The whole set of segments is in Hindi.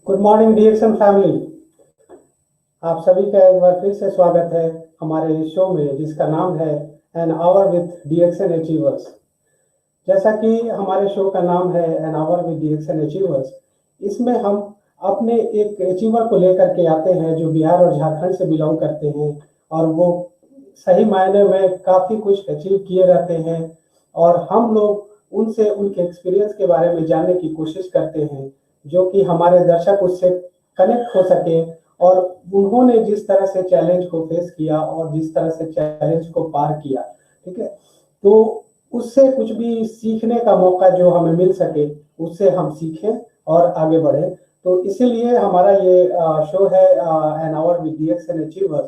Good morning डीएक्सन family. आप सभी का एक बार फिर से स्वागत है हमारे इस शो में जिसका नाम है एन आवर विथ डीएक्सन अचीवर्स। जैसा कि हमारे शो का नाम है एन आवर विथ डीएक्सन अचीवर्स, इसमें हम अपने एक अचीवर को लेकर के आते हैं जो बिहार और झारखंड से बिलोंग करते हैं और वो सही मायने में काफ़ी कुछ अचीव किए रहते हैं और हम लोग उनसे उनके एक्सपीरियंस के बारे में जानने की कोशिश करते हैं जो कि हमारे दर्शक उससे कनेक्ट हो सके और उन्होंने जिस तरह से चैलेंज को फेस किया और जिस तरह से चैलेंज को पार किया, ठीक है, तो उससे कुछ भी सीखने का मौका जो हमें मिल सके उससे हम सीखें और आगे बढ़े। तो इसीलिए हमारा ये शो है एन आवर विद डीएक्सन अचीवर्स।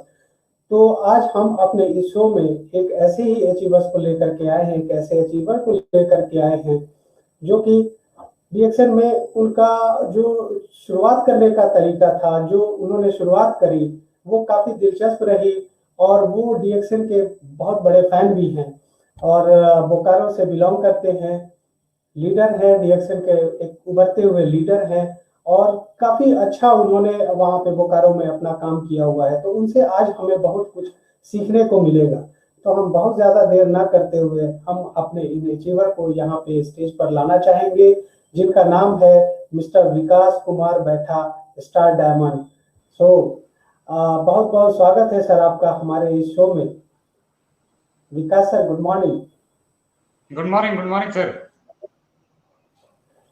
तो आज हम अपने इस शो में एक ऐसे ही अचीवर्स को लेकर के आए हैं, एक ऐसे अचीवर को लेकर के आए हैं जो कि डीएक्सन में उनका जो शुरुआत करने का तरीका था, जो उन्होंने शुरुआत करी वो काफी दिलचस्प रही और वो डीएक्सन के बहुत बड़े फैन भी हैं और बोकारो से बिलोंग करते हैं, लीडर है डीएक्सन के, एक उभरते हुए लीडर हैं और काफी अच्छा उन्होंने वहां पे बोकारो में अपना काम किया हुआ है। तो उनसे आज हमें बहुत कुछ सीखने को मिलेगा। तो हम बहुत ज्यादा देर ना करते हुए हम अपने इन अचीवर को यहाँ पे स्टेज पर लाना चाहेंगे जिनका नाम है मिस्टर विकास कुमार बैठा, स्टार डायमंड। सो बहुत बहुत स्वागत है सर आपका हमारे इस शो में। Vikas sir, good morning. Good morning sir.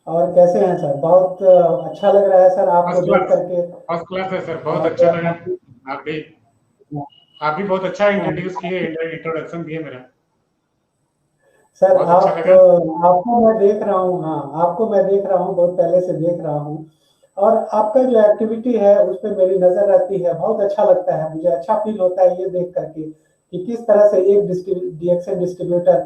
और कैसे हैं सर? बहुत अच्छा लग रहा है सर आपको देख करके। फर्स्ट क्लास है सर, बहुत अच्छा लगा। आप भी बहुत अच्छा इंट्रोड्यूस किए, इंट्रोडक्शन दिए मेरा। सर आपको मैं देख रहा हूँ, हाँ आपको मैं देख रहा हूँ, बहुत पहले से देख रहा हूँ और आपका जो एक्टिविटी है उस पर मेरी नजर रहती है। बहुत अच्छा लगता है मुझे, अच्छा फील होता है ये देख करके कि किस तरह से एक डीएक्सन डिस्ट्रीब्यूटर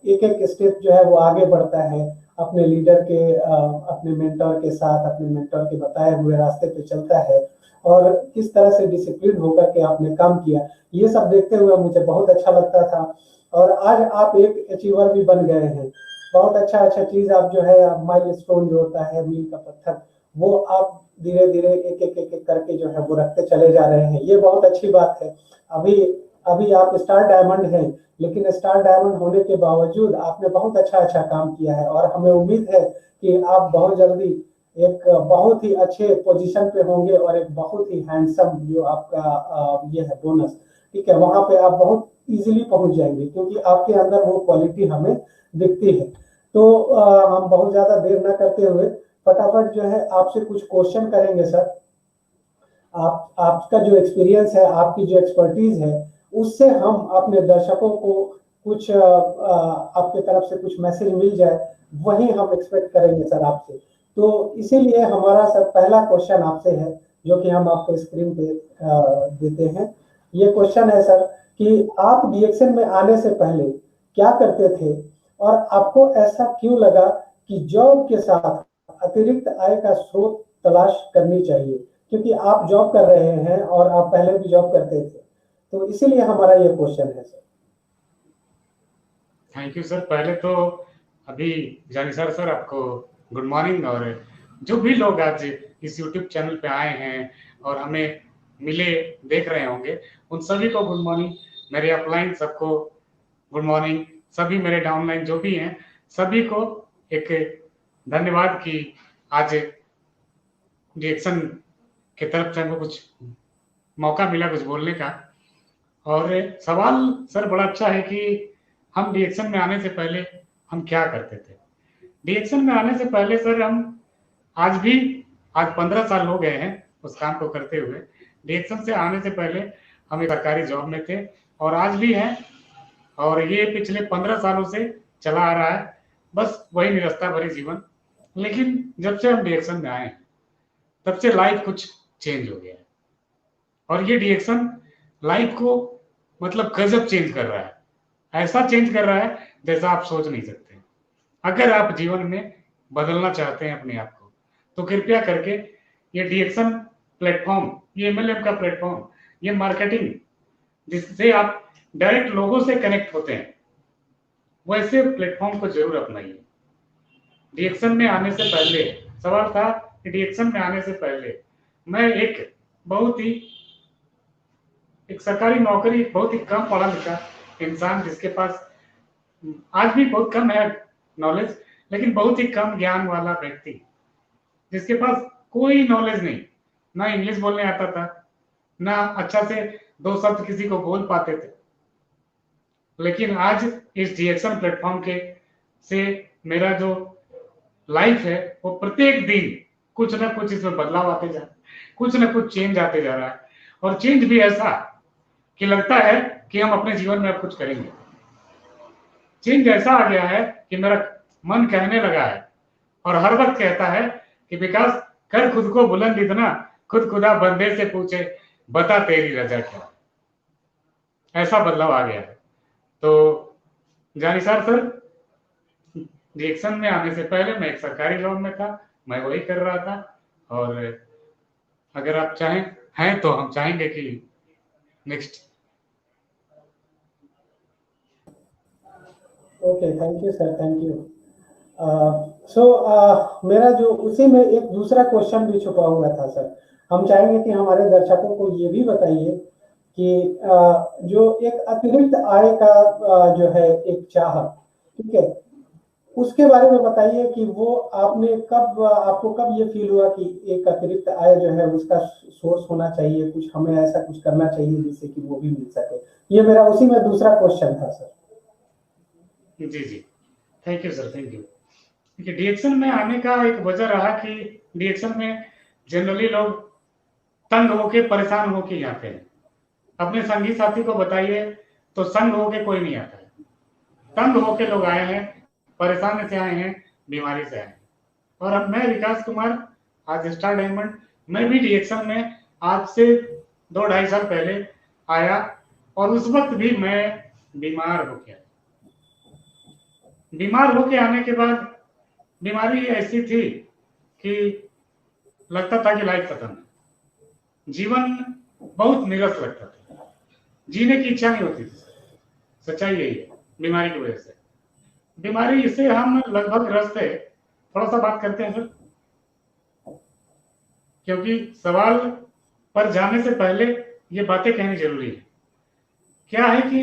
एक एक स्टेप जो है वो आगे बढ़ता है अपने लीडर के अपने मेंटर के साथ, अपने मेंटर के बताए हुए रास्ते पे चलता है और किस तरह से डिसिप्लिन होकर के आपने काम किया, ये सब देखते हुए मुझे बहुत अच्छा लगता था। और आज आप एक अचीवर भी बन गए हैं। बहुत अच्छा चीज आप जो है माइलस्टोन जो होता है, मील का पत्थर, वो आप धीरे धीरे एक करके जो है वो रखते चले जा रहे हैं। ये बहुत अच्छी बात है। अभी अभी आप स्टार डायमंड हैं, लेकिन स्टार डायमंड होने के बावजूद आपने बहुत अच्छा काम किया है और हमें उम्मीद है कि आप बहुत जल्दी एक बहुत ही अच्छे पोजीशन पे होंगे और एक बहुत ही हैंडसम जो आपका ये है बोनस, ठीक है, वहां पे आप बहुत इजीली पहुंच जाएंगे क्योंकि आपके अंदर वो क्वालिटी हमें दिखती है। तो हम बहुत ज्यादा देर ना करते हुए फटाफट जो है आपसे कुछ क्वेश्चन करेंगे सर। आपका जो एक्सपीरियंस है, आपकी जो एक्सपर्टीज है, उससे हम अपने दर्शकों को कुछ आपके तरफ से कुछ मैसेज मिल जाए, वही हम एक्सपेक्ट करेंगे सर आपसे। तो इसीलिए हमारा सर पहला क्वेश्चन आपसे है जो कि हम आपको स्क्रीन पे देते हैं। ये क्वेश्चन है सर कि आप डीएक्सन में आने से पहले क्या करते थे और आपको ऐसा क्यों लगा कि जॉब के साथ अतिरिक्त आय का स्रोत तलाश करनी चाहिए, क्योंकि आप जॉब कर रहे हैं और आप पहले भी जॉब करते थे, तो इसीलिए हमारा ये क्वेश्चन है सर। Thank you sir. पहले तो अभी जानिसार सर आपको गुड मॉर्निंग, और जो भी लोग आज इस यूट्यूब चैनल पे आए हैं और हमें मिले देख रहे होंगे उन सभी को गुड मॉर्निंग। मेरे अपलाइन सबको गुड मॉर्निंग, सभी मेरे डाउनलाइन जो भी हैं सभी को एक धन्यवाद कि आज डीएक्सन की तरफ से हमको कुछ मौका मिला कुछ बोलने का। और सवाल सर बड़ा अच्छा है कि हम डीएक्सन में आने से पहले हम क्या करते थे। डीएक्सन में आने से पहले सर हम आज 15 साल हो गए हैं उस काम को करते हुए। डीएक्सन से आने से पहले हम एक सरकारी जॉब में थे और आज भी हैं, और ये पिछले 15 सालों से चला आ रहा है, बस वही निरस्ता भरी जीवन। लेकिन जब से हम डीएक्सन में आए तब से लाइफ कुछ चेंज हो गया है और ये डीएक्सन लाइफ को मतलब गजब चेंज कर रहा है, ऐसा चेंज कर रहा है जैसा आप सोच नहीं सकते। अगर आप जीवन में बदलना चाहते हैं अपने आप को तो कृपया करके ये डीएक्सन प्लेटफॉर्म, ये एमएलएम का प्लेटफॉर्म, ये मार्केटिंग जिससे आप डायरेक्ट लोगों से कनेक्ट होते हैं, वैसे प्लेटफॉर्म को जरूर अपनाइए। डीएक्सन में आने से पहले सवाल था कि डीएक्शन में आने से पहले मैं एक सरकारी नौकरी, बहुत ही कम पढ़ा लिखा इंसान, जिसके पास आज भी बहुत कम है नॉलेज, लेकिन बहुत ही कम ज्ञान वाला व्यक्ति, जिसके पास कोई नॉलेज नहीं, ना इंग्लिश बोलने आता था, ना अच्छा से 2 शब्द किसी को बोल पाते थे। लेकिन आज इस डीएक्शन प्लेटफॉर्म के से मेरा जो लाइफ है वो प्रत्येक दिन कुछ ना कुछ इसमें बदलाव आते जा रहा है, कुछ ना कुछ चेंज आते जा रहा है, और चेंज भी ऐसा कि लगता है कि हम अपने जीवन में अब कुछ करेंगे। चेंज ऐसा आ गया है कि मेरा मन कहने लगा है और हर वक्त कहता है कि विकास कर खुद को बुलंद इतना, खुद खुदा बंदे से पूछे बता तेरी रजा क्या। ऐसा बदलाव आ गया है। तो जानिसार सर, डीएक्शन में आने से पहले मैं एक सरकारी जॉब में था, मैं वही कर रहा था, और अगर आप चाहें हैं तो हम चाहेंगे कि next. Okay, thank you sir, thank you. So मेरा जो उसी में एक दूसरा क्वेश्चन भी छुपा हुआ था सर। हम चाहेंगे कि हमारे दर्शकों को ये भी बताइए कि जो एक अतिरिक्त आय का जो है एक चाह, ठीक है, उसके बारे में बताइए कि वो आपको कब ये फील हुआ कि एक अतिरिक्त आय जो है उसका सोर्स होना चाहिए, कुछ हमें ऐसा कुछ करना चाहिए जिससे कि वो भी मिल सके। ये मेरा उसी में दूसरा क्वेश्चन था सर। जी, thank you sir, thank you. देखिए, डीएक्शन में आने का एक वजह रहा कि डीएक्शन में जनरली लोग तंग होके, परेशान होके आते हैं। अपने संगी साथी को बताइए तो संग होके कोई नहीं आता है, तंग होके लोग आए हैं, परेशान से आए हैं, बीमारी से आए हैं। और अब मैं विकास कुमार, आज स्टार डायमंड, मैं भी डीएक्शन में आज से 2-2.5 साल पहले आया, और उस वक्त भी मैं बीमार हो गया। बीमार होके आने के बाद बीमारी ऐसी थी कि लगता था कि लाइफ खत्म है, जीवन बहुत नीरस लगता था, जीने की इच्छा नहीं होती थी। सच्चाई यही है, बीमारी की वजह से। बीमारी से हम लगभग ग्रस्त थे। थोड़ा सा बात करते हैं सर, क्योंकि सवाल पर जाने से पहले ये बातें कहनी जरूरी है। क्या है कि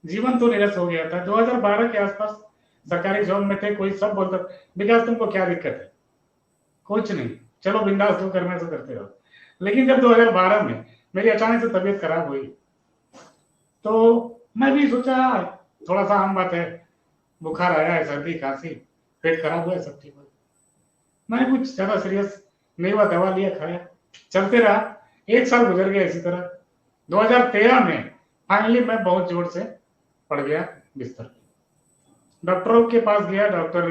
जीवन तो निरस हो गया था। 2012 के आसपास सरकारी जॉब में थे, कोई सब बोलता विकास तुमको क्या दिक्कत है, कुछ नहीं, चलो बिंदास जो करना है तो करते रहो। लेकिन जब 2012 में मेरी अचानक से तबीयत खराब हुई, तो मैं भी सोचा थोड़ा सा आम बात है, बुखार आया है, सर्दी खांसी, पेट खराब हुआ है, सब ठीक हो। मैंने कुछ ज्यादा सीरियस नहीं हुआ, दवा लिया, खाया, चलते रहा। 1 साल गुजर गया इसी तरह। 2013 में फाइनली मैं बहुत जोर से पड़ गया बिस्तर। डॉक्टरों के पास गया, डॉक्टर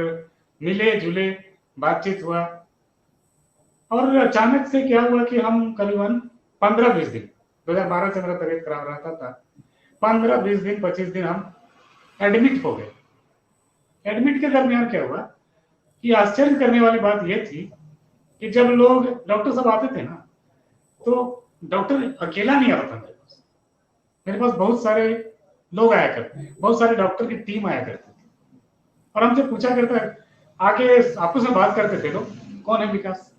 मिले जुले, बातचीत हुआ, और अचानक से क्या हुआ कि हम करीबन 15-20 दिन, 2012 से मेरा तबीयत खराब रहता था, 15-20 दिन, 25 दिन हम एडमिट हो गए। एडमिट के दरमियान क्या हुआ कि आश्चर्य करने वाली बात यह थी कि जब लोग डॉक्टर सब आते थे ना, तो डॉक्टर अकेला नहीं आता था मेरे पास। मेरे पास बहुत सारे लोग आया करते, बहुत सारे डॉक्टर की टीम आया करती थी, और हमसे पूछा करता है, आके आपस में बात करते थे लोग, कौन है विकास,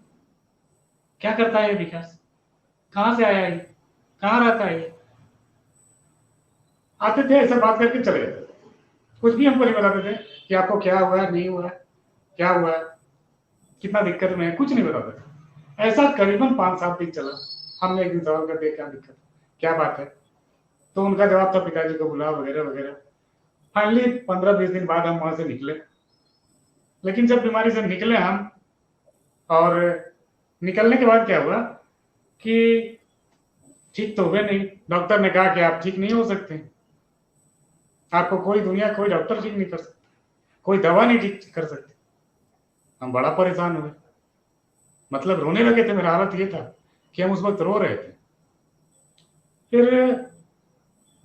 क्या करता है विकास, कहाँ से आया है, कहाँ रहता है। आते थे, ऐसे बात करके चले जाते थे, कुछ भी हमको नहीं बताते थे कि आपको क्या हुआ है, नहीं हुआ है, क्या हुआ है, कितना दिक्कत में है, कुछ नहीं बताते थे। ऐसा करीबन 5-7 दिन चला। हमने एक दिन सवाल कर दिया, क्या दिक्कत, क्या बात है, तो उनका जवाब था पिताजी को बुलाओ, वगैरह वगैरह। फाइनली 15-20 दिन बाद हम वहां से निकले। लेकिन जब बीमारी से निकले हम, और निकलने के बाद क्या हुआ कि ठीक तो हुए नहीं। डॉक्टर ने कहा कि आप ठीक नहीं हो सकते, आपको कोई दुनिया, कोई डॉक्टर ठीक नहीं कर सकता, कोई दवा नहीं ठीक कर सकती। हम बड़ा परेशान हुए, मतलब रोने लगे थे। मेरा हालत ये था कि हम उस वक्त रो रहे थे। फिर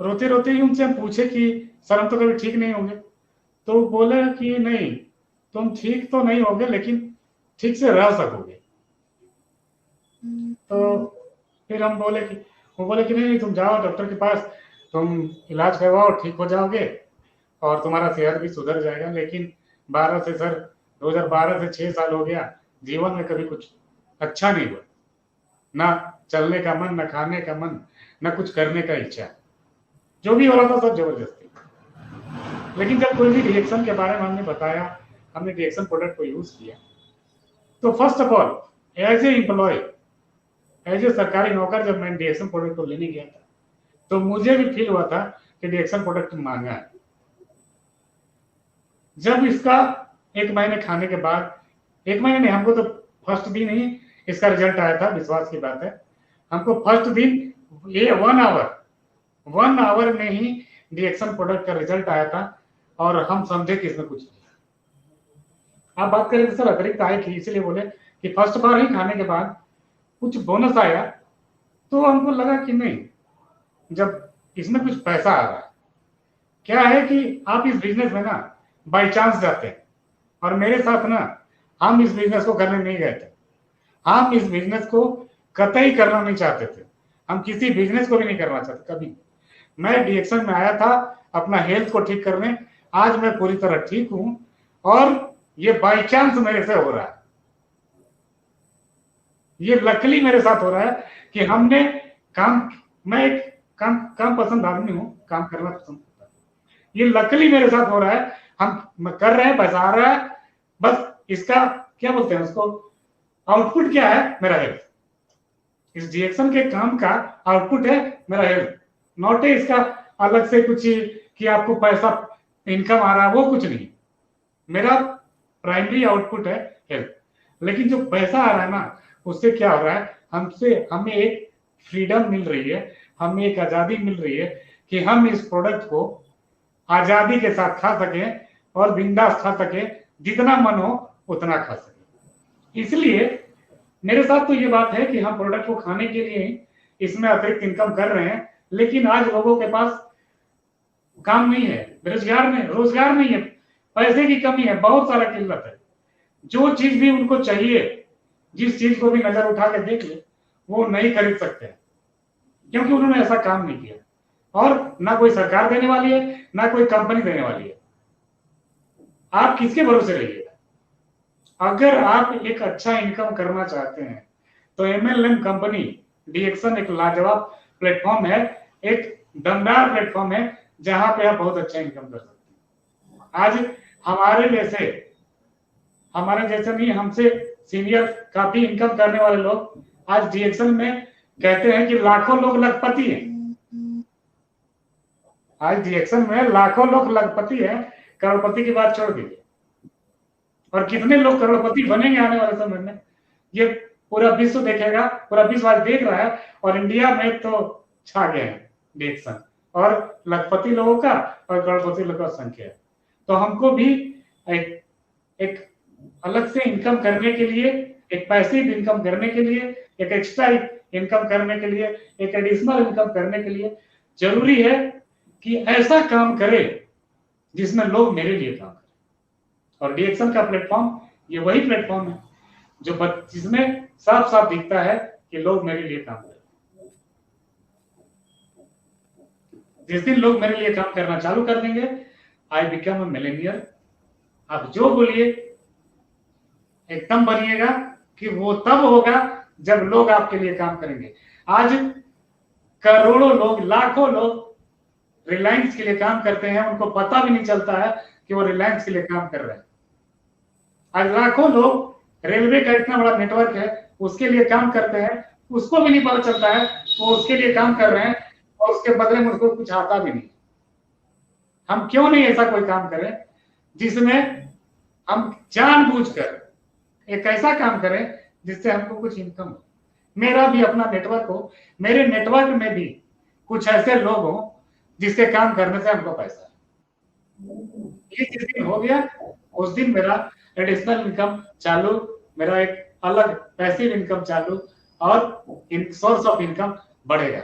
रोते रोते ही उनसे हम पूछे कि सर हम तो कभी ठीक नहीं होंगे, तो बोले कि नहीं, तुम ठीक तो नहीं होगे, लेकिन ठीक से रह सकोगे। तो फिर हम बोले कि, वो बोले कि नहीं, तुम जाओ डॉक्टर के पास, तुम इलाज करवाओ, ठीक हो जाओगे और तुम्हारा सेहत भी सुधर जाएगा। लेकिन 12 से सर 2012 से 6 साल हो गया, जीवन में कभी कुछ अच्छा नहीं हुआ, ना चलने का मन, ना खाने का मन, ना कुछ करने का इच्छा, जो भी हो रहा था सब जबरदस्ती। लेकिन जब कोई भी रिएक्शन के बारे में हमने बताया, हमने रिएक्शन प्रोडक्ट को यूज किया, तो first of all as a employee, as a सरकारी नौकर, जब मैं रिएक्शन प्रोडक्ट को लेने गया था तो मुझे भी फील हुआ था कि रिएक्शन प्रोडक्ट महंगा है। जब इसका 1 महीने खाने के बाद, 1 महीने नहीं, हमको तो फर्स्ट दिन ही इसका रिजल्ट आया था, विश्वास की बात है। हमको फर्स्ट दिन ये 1 आवर में ही रिएक्शन प्रोडक्ट का रिजल्ट आया था और हम समझे कि इसमें कुछ नहीं। आप बात करें तो सर अतिरिक्त आय की, इसलिए बोले कि फर्स्ट बार ही खाने के बाद कुछ बोनस आया तो हमको लगा कि नहीं, जब इसमें कुछ पैसा आ रहा है। क्या है कि आप इस बिजनेस में ना बाई चांस जाते हैं, और मेरे साथ ना हम इस बिजनेस को करने नहीं गए थे, हम इस बिजनेस को कतई करना नहीं चाहते थे, हम किसी बिजनेस को भी नहीं करना चाहते कभी। मैं डीएक्शन में आया था अपना हेल्थ को ठीक करने, आज मैं पूरी तरह ठीक हूं और ये बाई चांस मेरे से हो रहा है, ये लकली मेरे साथ हो रहा है कि हमने काम, मैं एक काम पसंद आदमी हूं, काम करना पसंद करता है, ये लकली मेरे साथ हो रहा है, हम कर रहे हैं, पैसा आ रहा है, बस इसका क्या बोलते हैं उसको, आउटपुट क्या है, मेरा हेल्थ। इस डीएक्शन के काम का आउटपुट है मेरा हेल्थ, नॉट है इसका अलग से कुछ कि आपको पैसा इनकम आ रहा है, वो कुछ नहीं, मेरा प्राइमरी आउटपुट है हेल्थ। लेकिन जो पैसा आ रहा है ना, उससे क्या हो रहा है, हमें एक फ्रीडम मिल रही है, हमें एक आजादी मिल रही है कि हम इस प्रोडक्ट को आजादी के साथ खा सकें और बिंदास खा सकें, जितना मन हो उतना खा सकें। इसलिए मेरे साथ तो ये बात है कि हम प्रोडक्ट को खाने के लिए इसमें अतिरिक्त इनकम कर रहे हैं, लेकिन आज लोगों के पास काम नहीं है, रोजगार नहीं है, पैसे की कमी है, बहुत सारा किल्लत है। जो चीज भी उनको चाहिए, जिस चीज को भी नजर उठा के देख ले, वो नहीं खरीद सकते हैं, क्योंकि उन्होंने ऐसा काम नहीं किया, और ना कोई सरकार देने वाली है, ना कोई कंपनी देने वाली है। आप किसके भरोसे रहिएगा? अगर आप एक अच्छा इनकम करना चाहते हैं तो एमएलएम कंपनी डीएक्शन एक लाजवाब प्लेटफॉर्म है, एक दमदार प्लेटफॉर्म है, जहां पे आप बहुत अच्छा इनकम कर सकते हैं। आज हमारे जैसे नहीं, हमसे सीनियर काफी इनकम करने वाले लोग आज डीएक्शन में कहते हैं कि लाखों लोग लखपति हैं। आज डीएक्शन में लाखों लोग लखपति हैं, करोड़पति की बात छोड़ दीजिए। और कितने लोग करोड़पति बनेंगे आने वाले समय में, ये पूरा विश्व देखेगा, पूरा विश्व आज देख रहा है, और इंडिया में तो छा गए हैं डीएक्शन, और लखपति लोगों का और करोड़पति लोगों का संख्या है। तो हमको भी एक अलग से इनकम करने के लिए, एक पैसिव इनकम करने के लिए, एक एक्स्ट्रा इनकम करने के लिए, एक एडिशनल इनकम करने के लिए जरूरी है कि ऐसा काम करे जिसमें लोग मेरे लिए काम करें। और डीएक्शन का प्लेटफॉर्म ये वही प्लेटफॉर्म है जिसमें साफ साफ दिखता है कि लोग मेरे लिए काम करें। जिस दिन लोग मेरे लिए काम करना चालू कर देंगे, आई बिकम अ मिलेनियर। आप जो बोलिए एकदम बनिएगा कि वो तब होगा जब लोग आपके लिए काम करेंगे। आज करोड़ों लोग, लाखों लोग रिलायंस के लिए काम करते हैं, उनको पता भी नहीं चलता है कि वो रिलायंस के लिए काम कर रहे हैं। आज लाखों लोग, रेलवे का इतना बड़ा नेटवर्क है, उसके लिए काम करते हैं, उसको भी नहीं पता चलता है वो उसके लिए काम कर रहे हैं, और उसके बदले में उसको कुछ आता भी नहीं। हम क्यों नहीं ऐसा कोई काम करें जिसमें हम जानबूझकर एक ऐसा काम करें जिससे हमको कुछ इनकम हो, मेरा भी अपना नेटवर्क हो, मेरे नेटवर्क में भी कुछ ऐसे लोग हों जिससे काम करने से हमको पैसा है। ये जिस दिन हो गया उस दिन मेरा एडिशनल इनकम चालू, मेरा एक अलग पैसिव इनकम चालू, और सोर्स ऑफ इनकम बढ़ेगा।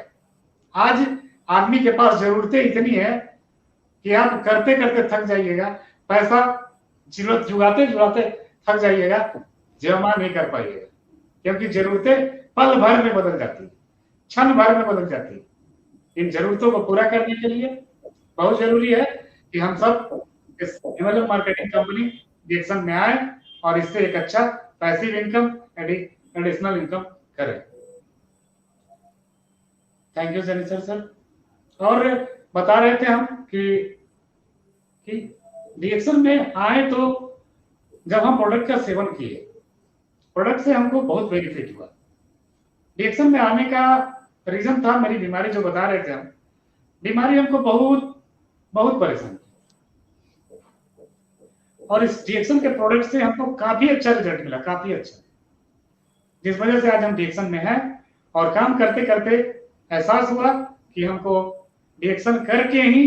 आज आदमी के पास जरूरतें इतनी है कि आप करते करते थक जाइएगा, पैसा जरूरत जुगाते जुगाते थक जाइएगा, जमा नहीं कर पाइएगा, क्योंकि जरूरतें पल भर में बदल जाती, क्षण भर में बदल जाती। इन जरूरतों को पूरा करने के लिए बहुत जरूरी है कि हम सब इस एमएलएम मार्केटिंग कंपनी डीएक्शन में आए और इससे एक अच्छा पैसिव इनकम, एडिशनल इनकम करें। थैंक यू सनीचर सर। और बता रहे थे हम कि डीएक्शन में आए तो जब हम प्रोडक्ट का सेवन किए, प्रोडक्ट से हमको बहुत बेनिफिट हुआ। डीएक्शन में आने का रीजन था मेरी बीमारी, जो बता रहे थे हम, बीमारी हमको बहुत बहुत परेशान की, और इस डीएक्शन के प्रोडक्ट से हमको काफी अच्छा रिजल्ट मिला, काफी अच्छा, जिस वजह से आज हम डीएक्शन में हैं। और काम करते करते एहसास हुआ कि हमको डीएक्शन करके ही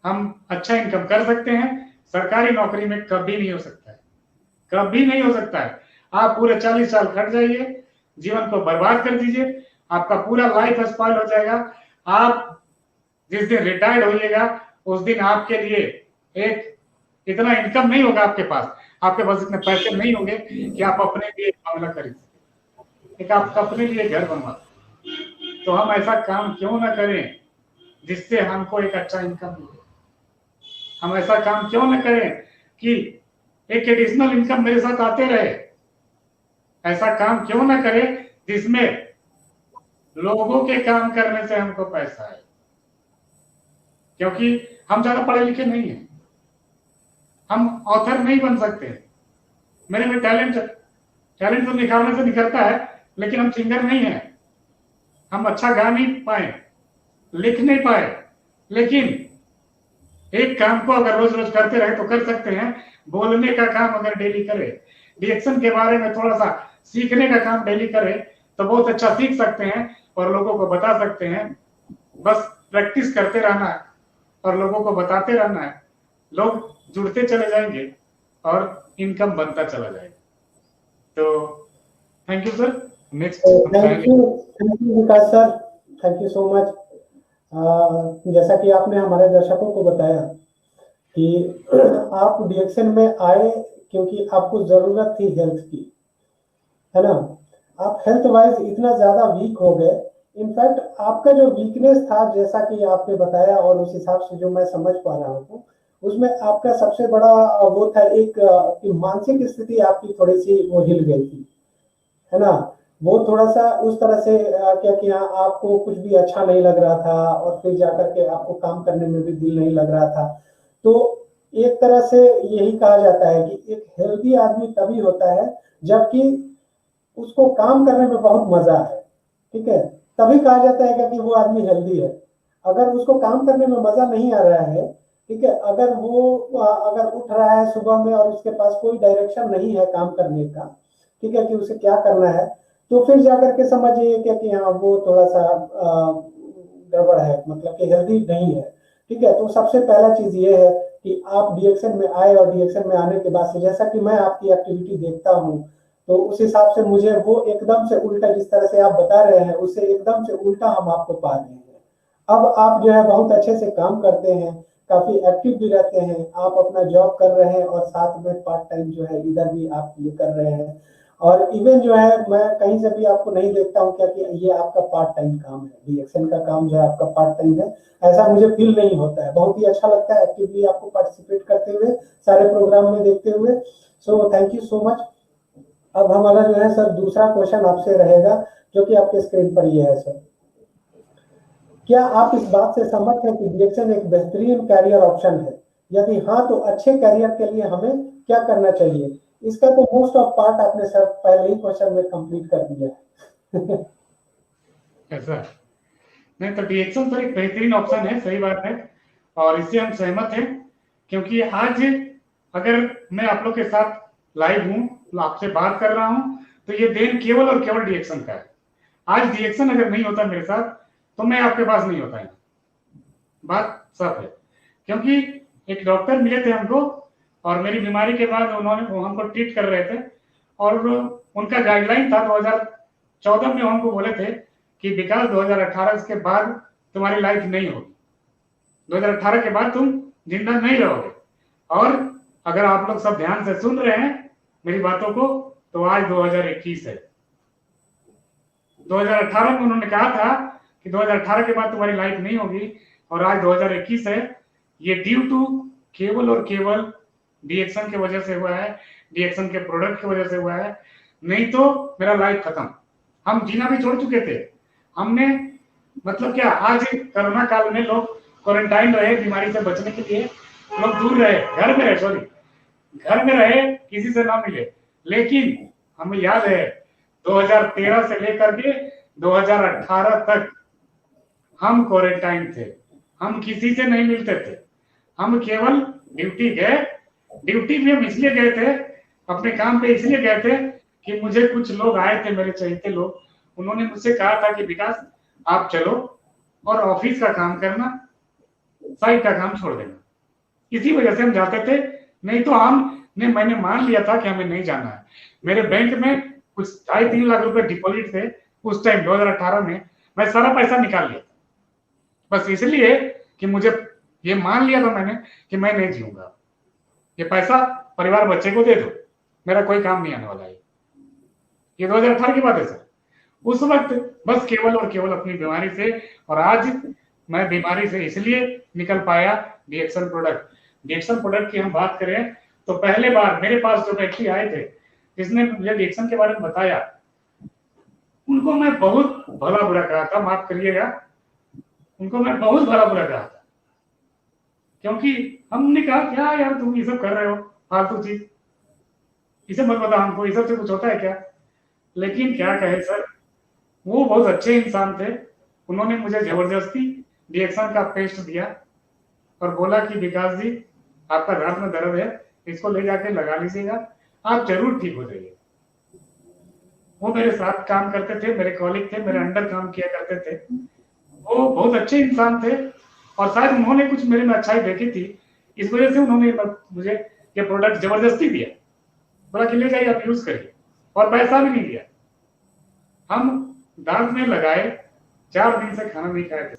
हम अच्छा इनकम कर सकते हैं। सरकारी नौकरी में कभी नहीं हो सकता है, कभी नहीं हो सकता है। आप पूरे 40 साल खट जाइए, जीवन को बर्बाद कर दीजिए, आपका पूरा लाइफ स्पॉइल हो जाएगा। आप जिस दिन रिटायर्ड होइएगा उस दिन आपके लिए एक इतना इनकम नहीं होगा आपके पास इतने पैसे नहीं होंगे कि आप अपने लिए बंगला खरीद सकें, एक आप अपने लिए घर बनवा सकें। तो हम ऐसा काम क्यों ना करें जिससे हमको एक अच्छा इनकम मिले। हम ऐसा काम क्यों ना करें कि एक एडिशनल इनकम मेरे साथ आते रहे। ऐसा काम क्यों ना करें जिसमें लोगों के काम करने से हमको पैसा आए, क्योंकि हम ज्यादा पढ़े लिखे नहीं हैं, हम ऑथर नहीं बन सकते। मेरे में टैलेंट तो निखारने से निकलता है, लेकिन हम सिंगर नहीं हैं। हम अच्छा गा नहीं पाए, लिख नहीं पाए, लेकिन एक काम को अगर रोज रोज करते रहे तो कर सकते हैं। बोलने का काम अगर डेली करे, डीएक्शन के बारे में थोड़ा सा सीखने का काम डेली करे तो बहुत अच्छा सीख सकते हैं और लोगों को बता सकते हैं। बस प्रैक्टिस करते रहना है और लोगों को बताते रहना है, लोग जुड़ते चले जाएंगे और इनकम बनता चला जाएगा। तो thank you sir. Next thank you Vikas sir, thank you so much. जैसा कि आपने हमारे दर्शकों को बताया कि आप डीएक्शन में आए क्योंकि आपको जरूरत थी हेल्थ की, है ना। आप हेल्थ वाइज इतना ज्यादा वीक हो गए, इनफैक्ट आपका जो वीकनेस था, जैसा कि आपने बताया और उस हिसाब से जो मैं समझ पा रहा हूँ, उसमें आपका सबसे बड़ा वो था एक मानसिक स्थिति आपकी थोड़ी सी वो हिल गई थी, है ना। वो थोड़ा सा उस तरह से क्या कि आपको कुछ भी अच्छा नहीं लग रहा था और फिर जाकर के आपको काम करने में भी दिल नहीं लग रहा था। तो एक तरह से यही कहा जाता है कि एक हेल्दी आदमी तभी होता है जबकि उसको काम करने में बहुत मजा है, ठीक है, तभी कहा जाता है कि वो आदमी हेल्दी है। अगर उसको काम करने में मजा नहीं आ रहा है, ठीक है, अगर उठ रहा है सुबह में और उसके पास कोई डायरेक्शन नहीं है काम करने का, ठीक है, कि उसे क्या करना है, तो फिर जाकर के समझिए कि हाँ वो थोड़ा सा गड़बड़ है, मतलब कि हेल्दी नहीं है, ठीक है। तो सबसे पहला चीज ये है कि आप डीएक्शन में आए और डीएक्शन में आने के बाद से जैसा कि मैं आपकी एक्टिविटी देखता हूँ तो उस हिसाब से मुझे वो एकदम से उल्टा, जिस तरह से आप बता रहे हैं उससे एकदम से उल्टा हम आपको पा रहे हैं। अब आप जो है बहुत अच्छे से काम करते हैं, काफी एक्टिव भी रहते हैं, आप अपना जॉब कर रहे हैं और साथ में पार्ट टाइम जो है इधर भी आप ये कर रहे हैं। और इवन जो है मैं कहीं से भी आपको नहीं देखता हूँ क्या कि ये आपका पार्ट टाइम काम है, डीएक्शन का काम जो है आपका पार्ट टाइम है, ऐसा मुझे फील नहीं होता है। बहुत ही अच्छा लगता है एक्टिवली आपको पार्टिसिपेट करते हुए, सारे प्रोग्राम में देखते हुए। So thank you so much. अब हमारा जो है सर दूसरा क्वेश्चन आपसे रहेगा जो कि आपके स्क्रीन पर ये है सर। क्या आप इस बात से सहमत हैं कि डीएक्शन एक बेहतरीन कैरियर ऑप्शन है? यदि हाँ तो अच्छे कैरियर के लिए हमें क्या करना चाहिए? इसका तो मोस्ट ऑफ पार्ट आपने सर पहले ही क्वेश्चन में कंप्लीट कर दिया है। ऐसा नहीं, तो डीएक्शन सर एक बेहतरीन ऑप्शन है, सही बात है, और इससे हम सहमत हैं। क्योंकि आज अगर मैं आप लोग के साथ लाइव हूं, आपसे बात कर रहा हूं, तो ये देन केवल और केवल डीएक्शन का है। आज डीएक्शन अगर नहीं होता मेरे साथ तो मैं आपके पास नहीं होता है, बात सब है। क्योंकि एक डॉक्टर मिले थे हमको और मेरी बीमारी के बाद उन्होंने हमको ट्रीट कर रहे थे और उनका गाइडलाइन था 2014 में हमको बोले थे कि विकास 2018 के बाद तुम्हारी लाइफ नहीं होगी, 2018 के बाद तुम जिंदा नहीं रहोगे। और अगर आप लोग सब ध्यान से सुन रहे हैं मेरी बातों को, तो आज 2021 है। 2018 में उन्होंने कहा था कि 2018 के बाद तुम्हारी लाइफ नहीं होगी और आज 2021 है। ये ड्यू टू केवल और केवल डीएक्शन की वजह से हुआ है। डीएक्सन के प्रोडक्ट की वजह से हुआ है, नहीं तो मेरा लाइफ खत्म। हम जीना भी छोड़ चुके थे। हमने मतलब क्या, आज कोरोना काल में लोग क्वारंटाइन रहे बीमारी से बचने के लिए, लोग दूर रहे, घर में रहे, सॉरी घर में रहे, किसी से ना मिले। लेकिन हमें याद है 2013 से लेकर के 2018 तक हम क्वारंटाइन थे, हम किसी से नहीं मिलते थे, हम केवल ड्यूटी गए। ड्यूटी भी हम इसलिए गए थे, अपने काम पे इसलिए गए थे कि मुझे कुछ लोग आए थे, मेरे चहेते लोग, उन्होंने मुझसे कहा था कि विकास आप चलो और ऑफिस का काम करना, साइट का काम छोड़ देना। इसी वजह से हम जाते थे, नहीं तो मैंने मान लिया था कि हमें नहीं जाना है। मेरे बैंक में कुछ 2.5-3 लाख रुपए डिपॉजिट थे उस टाइम 2018 में, मैं सारा पैसा निकाल लिया, बस इसलिए कि मुझे ये मान लिया था मैंने कि मैं नहीं जीऊंगा, ये पैसा परिवार बच्चे को दे दो, मेरा कोई काम नहीं आने वाला है। ये 2018 की बात है सर। उस वक्त बस केवल और केवल अपनी बीमारी से, और आज मैं बीमारी से इसलिए निकल पाया डीएक्सन प्रोडक्ट। डीएक्सन प्रोडक्ट की हम बात करें तो पहले बार मेरे पास जो व्यक्ति आए थे जिसने मुझे डीएक्सन के बारे में बताया, उनको मैं बहुत भला बुरा कहा था, माफ करिएगा, उनको मैं बहुत भला बुरा कहा था, क्योंकि हमने कहा क्या यार तुम ये सब कर रहे हो फालतू चीज, इसे मत बता हमको, ये सब से कुछ होता है क्या। लेकिन क्या कहे सर, वो बहुत अच्छे इंसान थे, उन्होंने मुझे जबरदस्ती डीएक्सन का पेस्ट दिया और बोला कि विकास जी आपका रात में दर्द है, इसको ले जाके लगा लीजिएगा, आप जरूर ठीक हो जाइए। वो मेरे साथ काम करते थे, मेरे कॉलीग थे, मेरे अंडर काम किया करते थे, वो बहुत अच्छे इंसान थे और शायद उन्होंने कुछ मेरे में अच्छाई देखी थी, इस वजह से उन्होंने मुझे ये प्रोडक्ट जबरदस्ती दिया, बोला कि ले जाइए आप यूज करिए, और पैसा भी नहीं दिया। हम दांत में लगाए, 4 दिन से खाना नहीं खाए थे,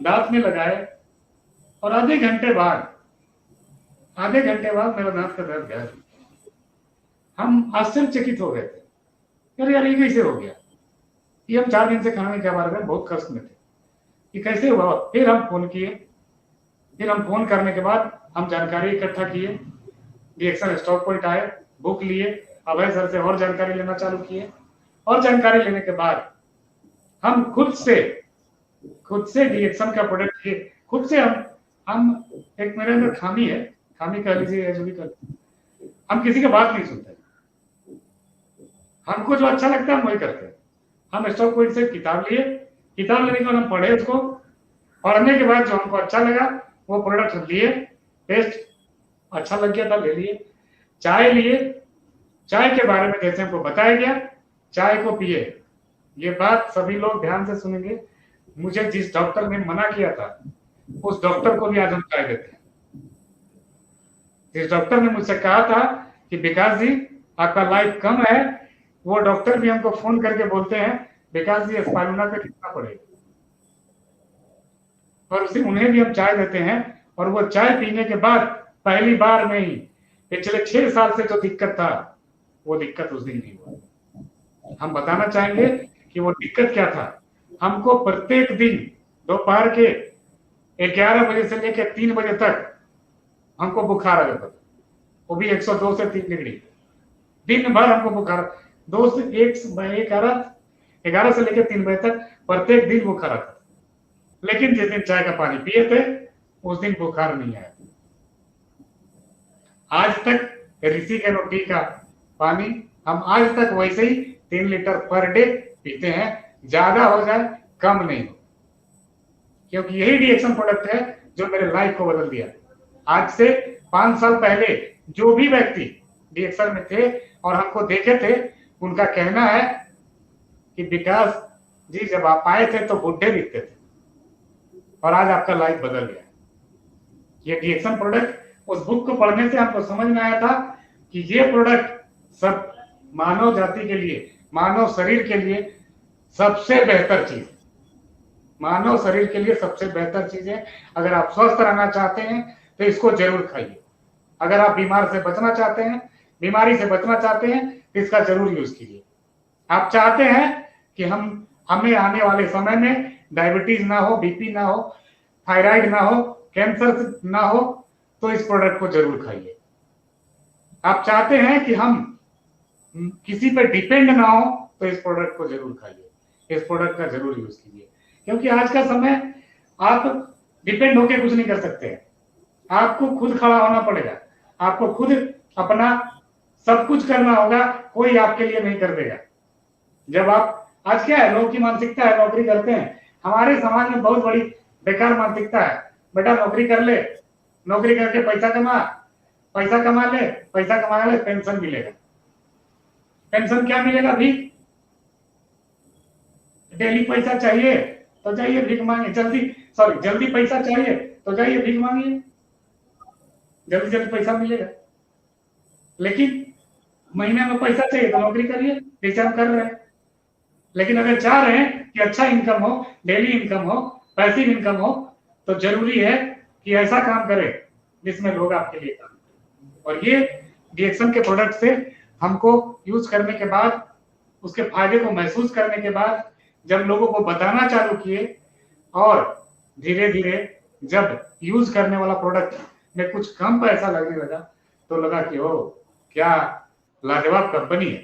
दांत में लगाए और आधे घंटे बाद मेरा दांत का दर्द गया। हम आश्चर्यचकित हो गए थे, यार ये कैसे हो गया, ये हम 4 दिन से खाना नहीं खा पा रहे थे, बहुत कष्ट में थे, ये कैसे हुआ। फिर हम फोन किए, फिर हम फोन करने के बाद हम जानकारी इकट्ठा किए, डीएक्सन स्टॉक पॉइंट आए, बुक लिए, अभय सर से और जानकारी लेना चालू किए, और जानकारी लेने के बाद हम खुद से डीएक्सन का प्रोडक्ट किए, खुद से हम एक मेरे अंदर खामी है, खामी कह लीजिए जो भी कर, हम किसी की बात नहीं सुनते, हमको जो अच्छा लगता है हम वही करते हैं। हम स्टॉक पॉइंट से किताब लिए, किताब लेने के बाद हम पढ़े उसको, पढ़ने के बाद जो हमको अच्छा लगा वो प्रोडक्ट लिए, टेस्ट अच्छा लग गया था, ले लिए। चाय लिए, चाय के बारे में जैसे हमको बताया गया, चाय को पिए। ये बात सभी लोग ध्यान से सुनेंगे, मुझे जिस डॉक्टर ने मना किया था उस डॉक्टर को भी आज हम चाय देते हैं। जिस डॉक्टर ने मुझसे कहा था कि विकास जी आपका लाइफ कम है, वो डॉक्टर भी हमको फोन करके बोलते हैं विकास जी स्पाइरुलिना पे कितना पड़ेगा, और उन्हें भी हम चाय देते हैं। और वो चाय पीने के बाद पहली बार में ही पिछले 6 साल से जो दिक्कत था वो दिक्कत उस दिन नहीं हुआ। हम बताना चाहेंगे कि वो दिक्कत क्या था। हमको प्रत्येक दिन दोपहर के 11 बजे से लेकर 3 बजे तक हमको बुखार आ जाता था, वो भी 102 से 3 डिग्री, दिन भर हमको बुखार, 2 से 11 से लेकर 3 बजे तक प्रत्येक दिन बुखार आता था। लेकिन जिस दिन चाय का पानी पिए थे उस दिन बुखार नहीं आया। आज तक ऋषि के रोटी का पानी हम आज तक वैसे ही 3 लीटर पर डे पीते हैं, ज्यादा हो जाए कम नहीं हो, क्योंकि यही डीएक्सन प्रोडक्ट है जो मेरे लाइफ को बदल दिया। आज से 5 साल पहले जो भी व्यक्ति डीएक्सन में थे और हमको देखे थे, उनका कहना है कि विकास जी जब आप आए थे तो बुढ़े दिखते थे और आज आपका लाइफ बदल गया। ये डीएक्सन प्रोडक्ट, उस बुक को पढ़ने से हमको समझ में आया था कि ये प्रोडक्ट सब मानव जाति के लिए, मानव शरीर के लिए सबसे बेहतर चीज, मानव शरीर के लिए सबसे बेहतर चीज है। अगर आप स्वस्थ रहना चाहते हैं तो इसको जरूर खाइए। अगर आप बीमार से बचना चाहते हैं, बीमारी से बचना चाहते हैं तो इसका जरूर यूज कीजिए। आप चाहते हैं कि हमें आने वाले समय में डायबिटीज ना हो, बीपी ना हो, थायराइड ना हो, कैंसर ना हो, तो इस प्रोडक्ट को जरूर खाइए। आप चाहते हैं कि हम किसी पर डिपेंड ना हो, तो इस प्रोडक्ट को जरूर खाइए, इस प्रोडक्ट का जरूर यूज कीजिए, क्योंकि आज का समय आप डिपेंड होके कुछ नहीं कर सकते हैं, आपको खुद खड़ा होना पड़ेगा, आपको खुद अपना सब कुछ करना होगा, कोई आपके लिए नहीं कर देगा। जब आप, आज क्या है, लोगों की मानसिकता है नौकरी करते हैं, हमारे समाज में बहुत बड़ी बेकार मानसिकता है, बेटा नौकरी कर ले, नौकरी करके पैसा कमा ले, पैसा कमा ले, पेंशन मिलेगा। पेंशन क्या मिलेगा? भीख। डेली पैसा चाहिए तो जाइए भीख मांगे, जल्दी पैसा चाहिए तो जाइए भीख मांगिए, जल्दी जल्दी पैसा मिलेगा। लेकिन महीने में पैसा चाहिए तो नौकरी करिए, जैसे हम कर रहे हैं। लेकिन अगर चाह रहे हैं कि अच्छा इनकम हो, डेली इनकम हो, पैसिव इनकम हो, तो जरूरी है कि ऐसा काम करें जिसमें लोग आपके लिए काम करें। और ये डीएक्सन के प्रोडक्ट से हमको यूज करने के बाद, उसके फायदे को महसूस करने के बाद, जब लोगों को बताना चालू किए और धीरे धीरे जब यूज करने वाला प्रोडक्ट में कुछ कम पैसा लगने लगा, तो लगा कि ओ क्या लाजवाब कंपनी है,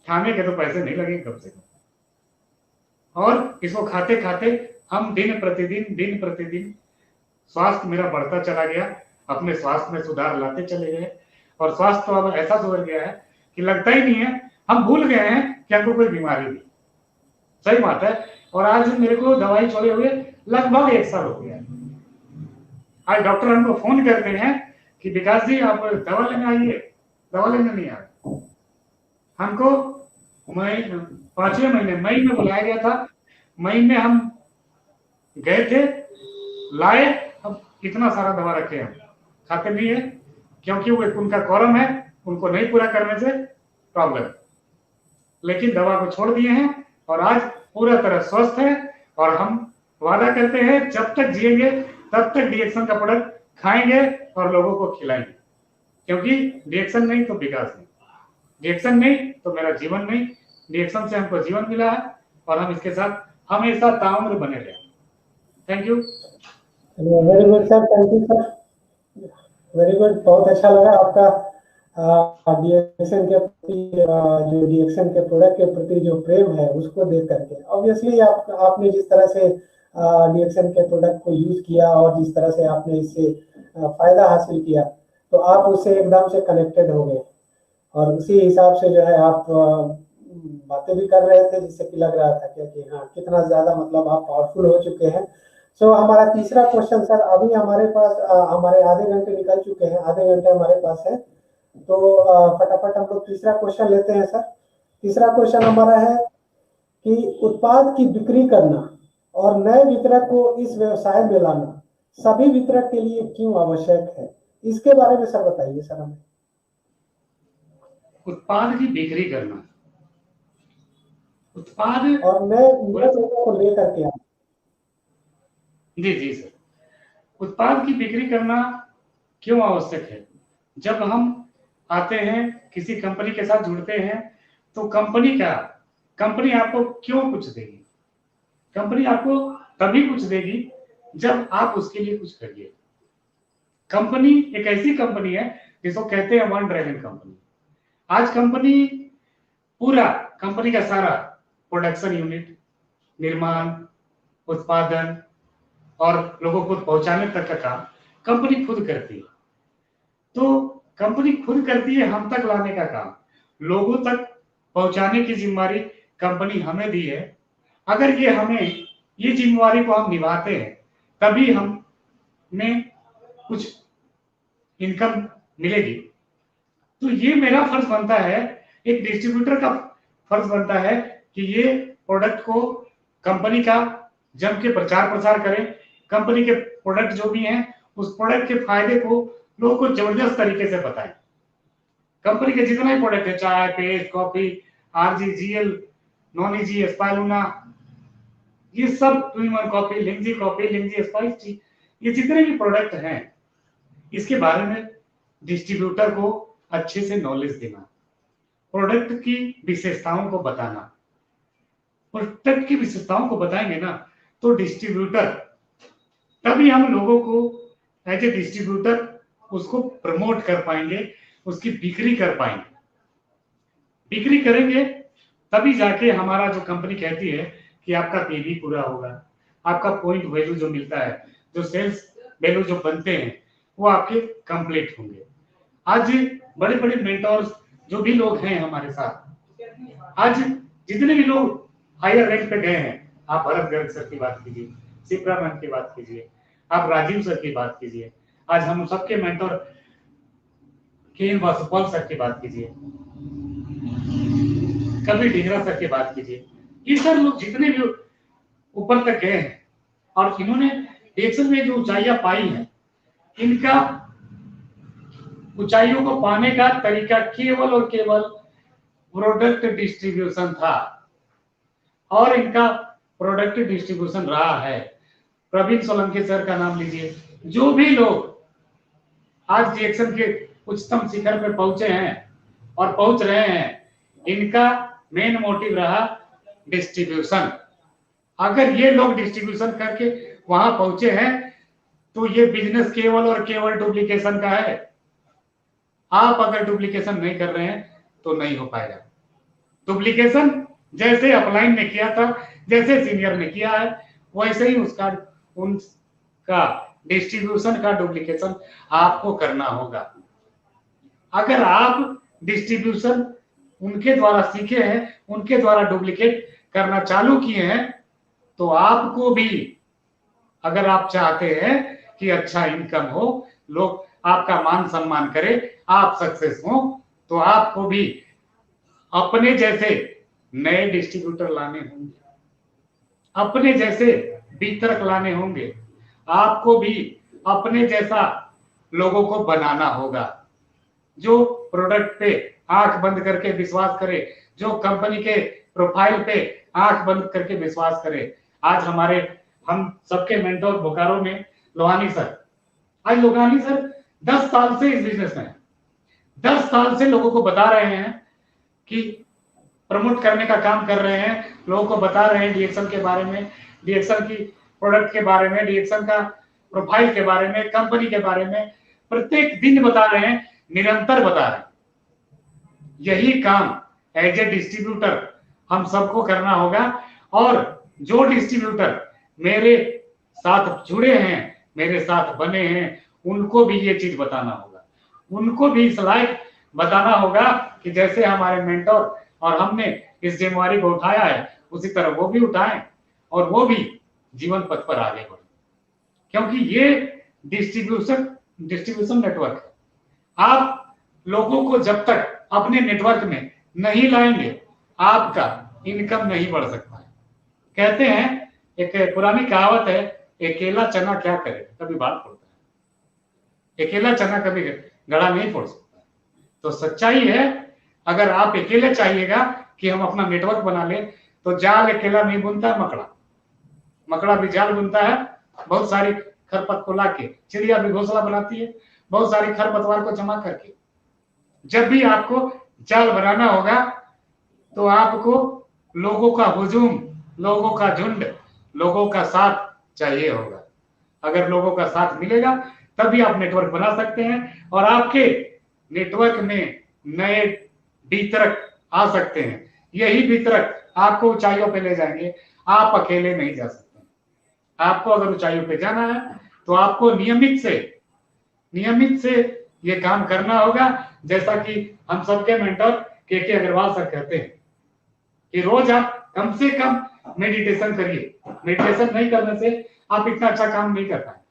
खाने के तो पैसे नहीं लगे कम से कम। और इसको खाते खाते हम दिन प्रतिदिन स्वास्थ्य मेरा बढ़ता चला गया, अपने स्वास्थ्य में सुधार लाते चले गए, और स्वास्थ्य तो अब ऐसा सुधर गया है कि लगता ही नहीं है, हम भूल गए हैं कि हमको कोई बीमारी नहीं। सही बात है। और आज मेरे को दवाई छोड़े हुए लगभग 1 साल हो गया। आज डॉक्टर हमको फोन करते हैं कि विकास जी आप दवा लेने आइए, दवा लेने नहीं आ रहे। हमको 5वें महीने मई में बुलाया गया था, मई में हम गए थे, लाए, अब इतना सारा दवा रखे हम, खाते नहीं है, क्योंकि वो उनका कॉरम है, उनको नहीं पूरा करने से प्रॉब्लम। लेकिन दवा को छोड़ दिए हैं और आज पूरा तरह स्वस्थ है, और हम वादा करते हैं जब तक जिएंगे तब तक डीएक्सन का प्रोडक्ट खाएंगे और लोगों को खिलाएंगे, क्योंकि डीएक्सन नहीं तो विकास नहीं, डीएक्सन नहीं तो मेरा जीवन नहीं। डीएक्सन से हमको जीवन मिला है और हम इसके साथ हमेशा ताउम्र बने रहे। Thank you. Very good sir, thank you sir, very good. बहुत अच्छा लगा आपका डीएक्सन के प्रति, जो डीएक्सन के प्रोडक्ट के प्रति जो प्रेम है उसको देख करके। ऑब्वियसली आपने जिस तरह से डीएक्सन के प्रोडक्ट को यूज किया और जिस तरह से आपने इससे फायदा हासिल किया, तो आप उससे एकदम से कनेक्टेड हो गए, और उसी हिसाब से जो है आप बातें भी कर रहे थे, जिससे कि लग रहा था कि हाँ कितना ज्यादा मतलब आप पावरफुल हो चुके हैं। सो हमारा तीसरा क्वेश्चन सर, अभी हमारे पास हमारे आधे घंटे निकल चुके हैं, आधे घंटे हमारे पास है, तो फटाफट हम लोग तीसरा क्वेश्चन लेते हैं सर। तीसरा क्वेश्चन हमारा है कि उत्पाद की बिक्री करना और नए वितरक को इस व्यवसाय में लाना सभी वितरक के लिए क्यों आवश्यक है, इसके बारे में सर बताइए सर हमें। उत्पाद की बिक्री करना, उत्पाद और नए वितरकों को लेकर के आना। जी सर, उत्पाद की बिक्री करना क्यों आवश्यक है? जब हम आते हैं किसी कंपनी के साथ जुड़ते हैं, तो कंपनी आपको क्यों कुछ देगी? कंपनी आपको तभी कुछ देगी जब आप उसके लिए कुछ करिए। कंपनी एक ऐसी कंपनी है जिसको कहते हैं वन ड्रैगन कंपनी। आज कंपनी का सारा प्रोडक्शन यूनिट, निर्माण, उत्पादन और लोगों को पहुंचाने तक का काम कंपनी खुद करती है। तो कंपनी खुद करती है, हम तक लाने का काम, लोगों तक पहुंचाने की जिम्मेदारी कंपनी हमें दी है। अगर ये जिम्मेदारी को हम निभाते हैं, तभी हमें कुछ इनकम मिलेगी। तो ये मेरा फर्ज बनता है, एक डिस्ट्रीब्यूटर का फर्ज बनता है कि ये प्रोडक्ट को कंपनी का जम के प्रचार प्रसार करें, कंपनी के प्रोडक्ट जो भी हैं उस प्रोडक्ट के फायदे को लोगों को जबरदस्त तरीके से बताएं। कंपनी के जितना भी प्रोडक्ट है, चाय, पेस्ट, कॉफी, आरजी, जीएल, नॉन ईजी, स्पाइरुलिना, ये सब, ट्विन कॉफी, लिंजी स्पाइस टी, ये जितने भी प्रोडक्ट हैं, इसके बारे में डिस्ट्रीब्यूटर को अच्छे से नॉलेज देना, प्रोडक्ट की विशेषताओं को बताना। प्रोडक्ट की विशेषताओं को बताएंगे ना तो डिस्ट्रीब्यूटर, तभी हम लोगों को एज ए डिस्ट्रीब्यूटर उसको प्रमोट कर पाएंगे, उसकी बिक्री कर पाएंगे। बिक्री करेंगे तभी जाके हमारा जो कंपनी कहती है कि आपका पीवी पूरा होगा, आपका पॉइंट वैल्यू जो मिलता है, जो सेल्स वैल्यू जो बनते हैं वो आपके कंप्लीट होंगे। आज बड़े बड़े मेंटोर्स जो भी लोग हैं हमारे साथ, आज जितने भी लोग हायर रैंक पे गए हैं, आप भरत गर्ग सर की बात कीजिए, शिप्रामन की बात कीजिए, आप राजीव सर की बात कीजिए, आज हम सबके मेंटोर के वासुपाल सर की बात कीजिए, कभी ढींगरा सर की बात कीजिए, ये सर लोग जितने भी ऊपर तक गए हैं और इन्होंने एक्सेल में जो ऊंचाइयां पाई हैं, इनका ऊंचाइयों को पाने का तरीका केवल और केवल प्रोडक्ट डिस्ट्रीब्यूशन था और इनका प्रोडक्ट डिस्ट्रीब्यूशन रहा है। प्रवीण सोलंकी सर का नाम लीजिए, जो भी लोग आज डीएक्शन के उच्चतम शिखर पर पहुंचे हैं और पहुंच रहे हैं, इनका मेन मोटिव रहा डिस्ट्रीब्यूशन। अगर ये लोग डिस्ट्रीब्यूशन करके वहां पहुंचे हैं तो ये बिजनेस केवल और केवल डुप्लीकेशन का है। आप अगर डुप्लीकेशन नहीं कर रहे हैं तो नहीं हो पाएगा। डुप्लीकेशन जैसे अपलाइन ने किया था, जैसे सीनियर ने किया है, वैसे ही उनका डिस्ट्रीब्यूशन का डुप्लीकेशन आपको करना होगा। अगर आप डिस्ट्रीब्यूशन उनके द्वारा सीखे हैं, उनके द्वारा डुप्लीकेट करना चालू किए हैं, तो आपको भी, अगर आप चाहते हैं कि अच्छा इनकम हो, लोग आपका मान सम्मान करें, आप सक्सेस हो, तो आपको भी अपने जैसे नए डिस्ट्रीब्यूटर लाने होंगे, अपने जैसे वितरक लाने होंगे, आपको भी अपने जैसा लोगों को बनाना होगा जो प्रोडक्ट पे आंख बंद करके विश्वास करे, जो कंपनी के प्रोफाइल पे आंख बंद करके विश्वास करे। आज हम सबके मेंटोर बोकारो में लोहानी सर, आज लोहानी सर 10 साल से इस बिजनेस में है, 10 साल से लोगों को बता रहे हैं कि प्रमोट करने का काम कर रहे हैं, लोगों को बता रहे हैं डीएक्शन के बारे में, डीएक्शन की प्रोडक्ट के बारे में, डीएक्शन का प्रोफाइल के बारे में, कंपनी के बारे में प्रत्येक दिन बता रहे हैं, निरंतर बता रहे हैं। यही काम एज ए डिस्ट्रीब्यूटर हम सबको करना होगा और जो डिस्ट्रीब्यूटर मेरे साथ जुड़े हैं, मेरे साथ बने हैं, उनको भी ये चीज बताना होगा, उनको भी इस लायक बताना होगा कि जैसे हमारे मेंटोर और हमने इस जिम्मेवारी को उठाया है, उसी तरह वो भी उठाएं और वो भी जीवन पथ पर आगे बढ़े। क्योंकि ये डिस्ट्रीब्यूशन नेटवर्क है। आप लोगों को जब तक अपने नेटवर्क में नहीं लाएंगे, आपका इनकम नहीं बढ़ सकता है। कहते हैं, एक पुरानी कहावत है, अकेला चना क्या करे, कभी बात फोड़ता है, अकेला चना कभी गड़ा नहीं फोड़ सकता। तो सच्चाई है, अगर आप अकेले चाहिएगा कि हम अपना नेटवर्क बना लें, तो जाल अकेला नहीं बुनता, मकड़ा भी जाल बुनता है। बहुत सारी खरपत को लाके चिड़िया भी घोंसला बनाती है, बहुत सारी खरपतवार को जमा करके। जब भी आपको जाल बनाना होगा तो आपको लोगों का हुजूम, लोगों का झुंड, लोगों का साथ चाहिए होगा। अगर लोगों का साथ मिलेगा तभी आप नेटवर्क बना सकते हैं और आपके नेटवर्क में नए वितरक आ सकते हैं। यही वितरक आपको ऊंचाइयों पे ले जाएंगे, आप अकेले नहीं जा सकते। आपको अगर ऊंचाइयों पे जाना है तो आपको नियमित से ये काम करना होगा। जैसा कि हम सबके मेंटर के अग्रवाल सर कहते हैं कि रोज आप कम से कम मेडिटेशन करिए। मेडिटेशन नहीं करने से आप इतना अच्छा काम नहीं कर पाएंगे।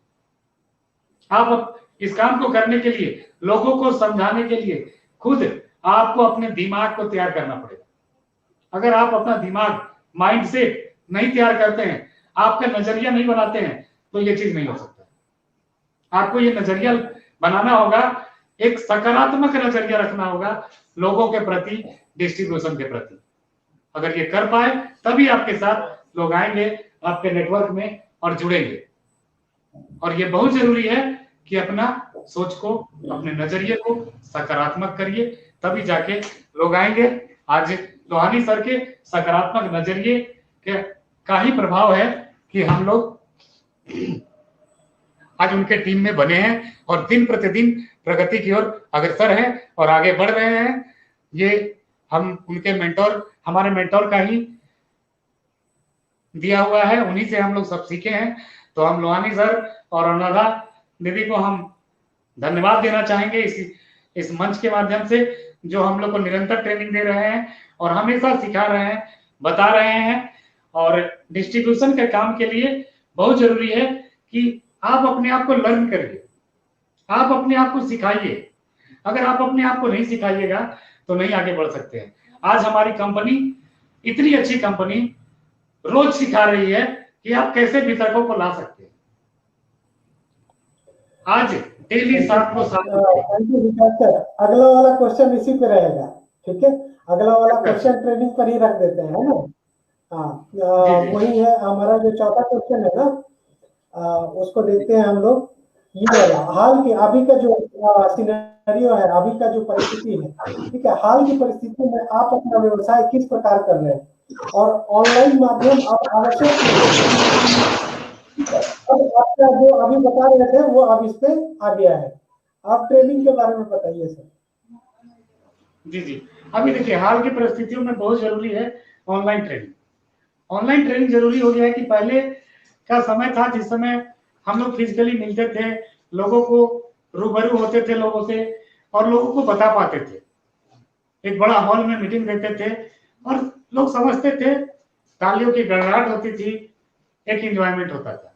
आप इस काम को करने के लिए, लोगों को समझाने के लिए खुद आपको अपने दिमाग को तैयार करना पड़ेगा। अगर आप अपना दिमाग, माइंड सेट नहीं तैयार करते हैं, आपका नजरिया नहीं बनाते हैं, तो ये चीज नहीं हो सकता। आपको ये नजरिया बनाना होगा, एक सकारात्मक नजरिया रखना होगा लोगों के प्रति, डिस्ट्रीब्यूशन के प्रति। अगर ये कर पाए तभी आपके साथ लोग आएंगे आपके नेटवर्क में और जुड़ेंगे। और ये बहुत जरूरी है कि अपना सोच को, अपने नजरिए को सकारात्मक करिए, तभी जाके लोग आएंगे। आज लोहानी सर के सकारात्मक नजरिए का ही प्रभाव है कि हम लोग आज उनके टीम में बने हैं और दिन प्रतिदिन प्रगति की ओर अग्रसर हैं और आगे बढ़ रहे हैं। ये हम उनके मेंटोर, हमारे मेंटोर का ही दिया हुआ है, उन्हीं से हम लोग सब सीखे हैं। तो हम लोहानी सर और अनुराधा दीदी को हम धन्यवाद देना चाहेंगे इस मंच के माध्यम से, जो हम लोग को निरंतर ट्रेनिंग दे रहे हैं और हमेशा सिखा रहे हैं, बता रहे हैं। और डिस्ट्रीब्यूशन के काम के लिए बहुत जरूरी है कि आप अपने आप को लर्न करिए, आप अपने आप को सिखाइए। अगर आप अपने आप को नहीं सिखाइएगा तो नहीं आगे बढ़ सकते हैं। आज हमारी कंपनी, इतनी अच्छी कंपनी, रोज सिखा रही है कि आप कैसे वितरकों को ला सकते हैं। आज डेली 7 को 7। Thank you Vikas sir. अगला वाला क्वेश्चन इसी पे रहेगा, ठीक है? अगला वाला क्वेश्चन ट्रेनिंग पर ही रख देते हैं, है ना? हाँ, वही है हमारा जो चौथा क्वेश्चन है ना, उसको देखते हैं हम लोग। ये वाला हाल की अभी का जो सिनेरियो है, अभी का जो परिस्थिति है, ठीक है, हाल की परिस्थिति में आप अपना व्यवसाय किस प्रकार कर रहे हैं और ऑनलाइन माध्यम आप आवश्यक, अब आपका जो अभी बता रहे थे वो अब इस पे आ गया है। आप ट्रेनिंग के बारे में बताइए सर। जी, अभी देखिए हाल की परिस्थितियों में बहुत जरूरी है ऑनलाइन ट्रेनिंग। ऑनलाइन ट्रेनिंग जरूरी हो गया है कि पहले का समय था जिस समय हम लोग फिजिकली मिलते थे, लोगों को रूबरू होते थे लोगों से और लोगों को बता पाते थे। एक बड़ा हॉल में मीटिंग देते थे और लोग समझते थे, तालियों की गड़गड़ाहट होती थी, एक एंजॉयमेंट होता था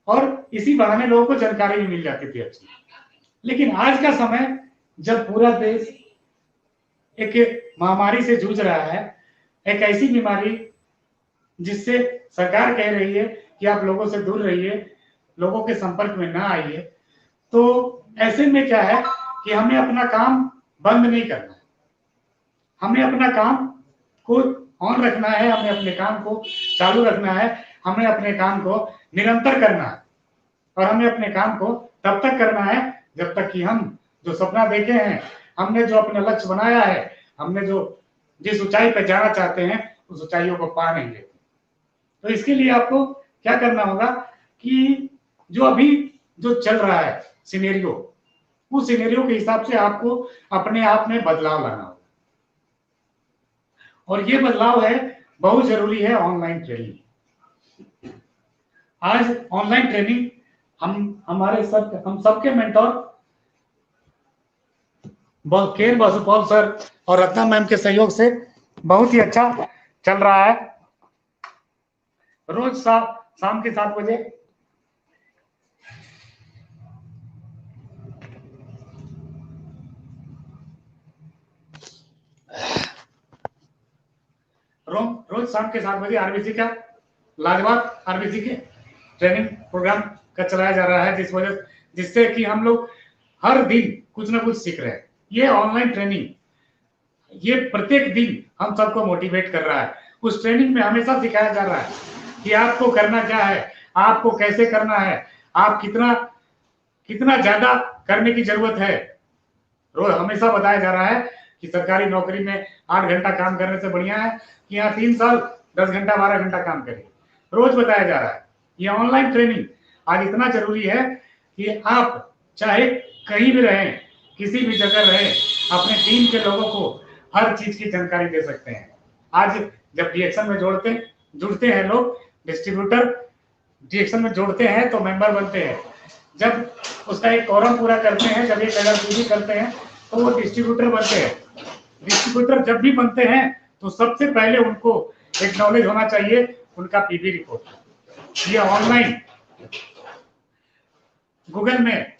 और इसी बहाने लोगों को जानकारी भी मिल जाती थी अच्छी। लेकिन आज का समय जब पूरा देश एक महामारी से जूझ रहा है, एक ऐसी बीमारी जिससे सरकार कह रही है कि आप लोगों से दूर रहिए, लोगों के संपर्क में ना आइए, तो ऐसे में क्या है कि हमें अपना काम बंद नहीं करना है, हमें अपना काम को ऑन रखना है, हमें अपने काम को चालू रखना है, हमें अपने काम को निरंतर करना है और हमें अपने काम को तब तक करना है जब तक कि हम जो सपना देखे हैं, हमने जो अपना लक्ष्य बनाया है, हमने जो जिस ऊंचाई पर जाना चाहते हैं उस ऊंचाइयों को पा नहीं लेते। तो इसके लिए आपको क्या करना होगा कि जो अभी जो चल रहा है सिनेरियो, उस सिनेरियो के हिसाब से आपको अपने आप में बदलाव लाना होगा और ये बदलाव है बहुत जरूरी है ऑनलाइन ट्रेनिंग। आज ऑनलाइन ट्रेनिंग हम सबके मेंटोर केर बासुपाल सर और रत्ना मैम के सहयोग से बहुत ही अच्छा चल रहा है। रोज शाम के 7 बजे रोज शाम के 7 बजे आरबीसी का लाजवाब आरबीसी के ट्रेनिंग प्रोग्राम का चलाया जा रहा है, जिससे कि हम लोग हर दिन कुछ ना कुछ सीख रहे हैं। ये ऑनलाइन ट्रेनिंग, ये प्रत्येक दिन हम सबको मोटिवेट कर रहा है। उस ट्रेनिंग में हमेशा सिखाया जा रहा है कि आपको करना क्या है, आपको कैसे करना है, आप कितना ज्यादा करने की जरूरत है। रोज हमेशा बताया जा रहा है कि सरकारी नौकरी में 8 घंटा काम करने से बढ़िया है कि यहाँ 3 साल 10 घंटा 12 घंटा काम करिए, रोज बताया जा रहा है। ये ऑनलाइन ट्रेनिंग आज इतना जरूरी है कि आप चाहे कहीं भी रहें, किसी भी जगह रहें, अपने टीम के लोगों को हर चीज की जानकारी दे सकते हैं। आज जब डीएक्शन में जुड़ते हैं लोग, डिस्ट्रीब्यूटर डीएक्शन में जोड़ते हैं तो मेंबर बनते हैं। जब उसका एक कोरम पूरा करते हैं, जब एक अगर पूरी करते हैं तो वो डिस्ट्रीब्यूटर बनते हैं। डिस्ट्रीब्यूटर जब भी बनते हैं तो सबसे पहले उनको एक नॉलेज होना चाहिए उनका पीबी रिपोर्ट। ये ऑनलाइन गूगल में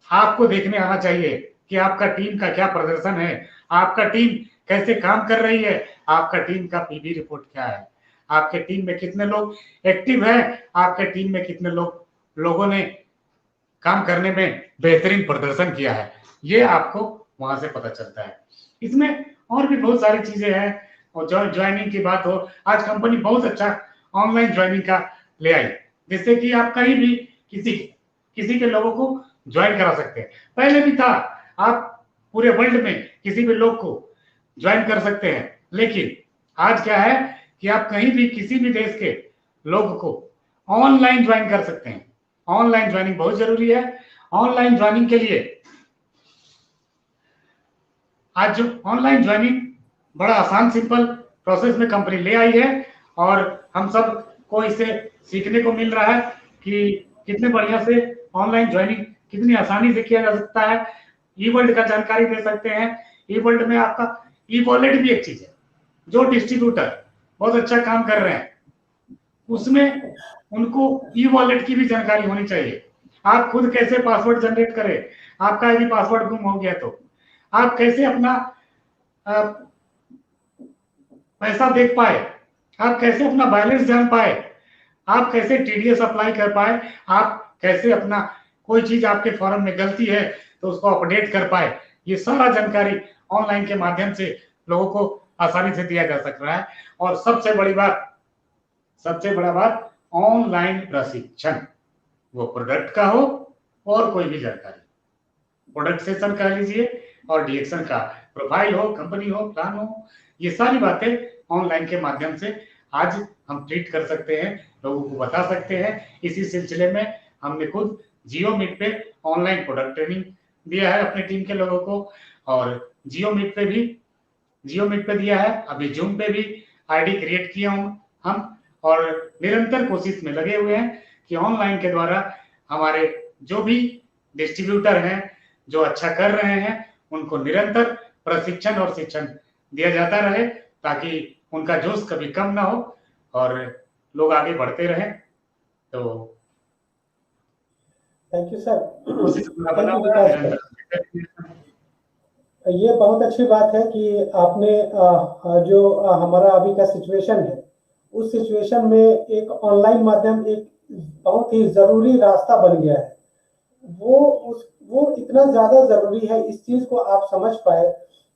आपको देखने आना चाहिए कि आपका टीम का क्या प्रदर्शन है, आपका टीम कैसे काम कर रही है, आपका टीम का पीबी रिपोर्ट क्या है, आपके टीम में कितने लोग एक्टिव हैं, आपके टीम में कितने लोगों ने काम करने में बेहतरीन प्रदर्शन किया है, ये आपको वहां से पता चलता है। इसमें और भी बहुत सारी चीजें हैं। और ज्वाइनिंग की बात हो, आज कंपनी बहुत अच्छा ऑनलाइन ज्वाइनिंग का ले आई, जिससे कि आप कहीं भी किसी के लोगों को ज्वाइन करा सकते हैं। पहले भी था, आप पूरे वर्ल्ड में किसी भी लोग को ज्वाइन कर सकते हैं, लेकिन आज क्या है कि आप कहीं भी किसी भी देश के लोग को ऑनलाइन ज्वाइन कर सकते हैं। ऑनलाइन ज्वाइनिंग बहुत जरूरी है। ऑनलाइन ज्वाइनिंग के लिए आज जो ऑनलाइन ज्वाइनिंग बड़ा आसान सिंपल प्रोसेस में कंपनी ले आई है और हम सब को इसे सीखने को मिल रहा है कि कितने बढ़िया से ऑनलाइन ज्वाइनिंग कितनी आसानी से किया जा सकता है। ई वर्ल्ड का जानकारी दे सकते हैं। ई वर्ल्ड में आपका ई वॉलेट भी एक चीज है, जो डिस्ट्रीब्यूटर बहुत अच्छा काम कर रहे हैं उसमें उनको ई वॉलेट की भी जानकारी होनी चाहिए। आप खुद कैसे पासवर्ड जनरेट करें, आपका यदि पासवर्ड गुम हो गया तो आप कैसे अपना पैसा देख पाए, आप कैसे अपना बैलेंस जान पाए, आप कैसे टीडीएस अप्लाई कर पाए, आप कैसे अपना कोई चीज आपके फॉर्म में गलती है तो उसको अपडेट कर पाए। ये सारा जानकारी ऑनलाइन के माध्यम से लोगों को आसानी से दिया जा सक रहा है। और सबसे बड़ा बात ऑनलाइन प्रशिक्षण, वो प्रोडक्ट का हो और कोई भी जानकारी, प्रोडक्ट सेशन कह लीजिए और डीएक्शन का प्रोफाइल हो, कंपनी हो, प्लान हो, ये सारी बातें ऑनलाइन के माध्यम से आज हम ट्रीट कर सकते हैं, लोगों को बता सकते हैं। इसी सिलसिले में हमने खुद जियो मीट पे ऑनलाइन प्रोडक्ट ट्रेनिंग दिया है अपने टीम के लोगों को, और जियो मीट पे दिया है। अभी जूम पे भी आईडी क्रिएट किया हम और निरंतर कोशिश में लगे हुए हैं कि ऑनलाइन के द्वारा हमारे जो भी डिस्ट्रीब्यूटर हैं जो अच्छा कर रहे हैं उनको निरंतर प्रशिक्षण और शिक्षण दिया जाता रहे ताकि उनका जोश कभी कम ना हो और लोग आगे बढ़ते रहें। तो थैंक यू सर। कोशिश पूरा बना थैंक यू हुआ है विकास सर। निरंतर। ये बहुत अच्छी बात है कि आपने जो हमारा अभी का सिचुएशन है उस सिचुएशन में एक ऑनलाइन माध्यम एक बहुत ही जरूरी रास्ता बन गया है। वो इतना ज्यादा जरूरी है, इस चीज को आप समझ पाए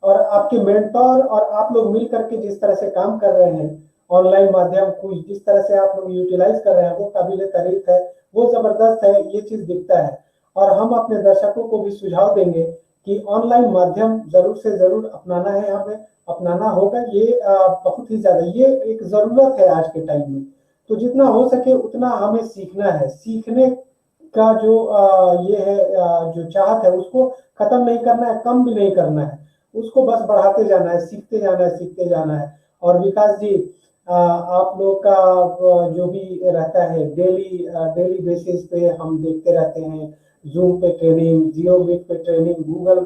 और आपके मेंटर और आप लोग मिल करके जिस तरह से काम कर रहे हैं ऑनलाइन माध्यम को जिस तरह से आप लोग यूटिलाइज कर रहे हैं वो काबिल तारीफ है, वो जबरदस्त है, ये चीज दिखता है। और हम अपने दर्शकों को भी सुझाव देंगे कि ऑनलाइन माध्यम जरूर से जरूर अपनाना है, हमें अपनाना होगा। ये बहुत ही ज्यादा ये एक जरूरत है आज के टाइम में। तो जितना हो सके उतना हमें सीखना है। सीखने का जो ये है जो चाहत है उसको खत्म नहीं करना है, कम भी नहीं करना है, उसको बस बढ़ाते जाना है, सीखते जाना है। और विकास जी आप लोग का जो भी रहता है डेली बेसिस पे हम देखते रहते हैं, जूम पे ट्रेनिंग, जियो मीट पे ट्रेनिंग, गूगल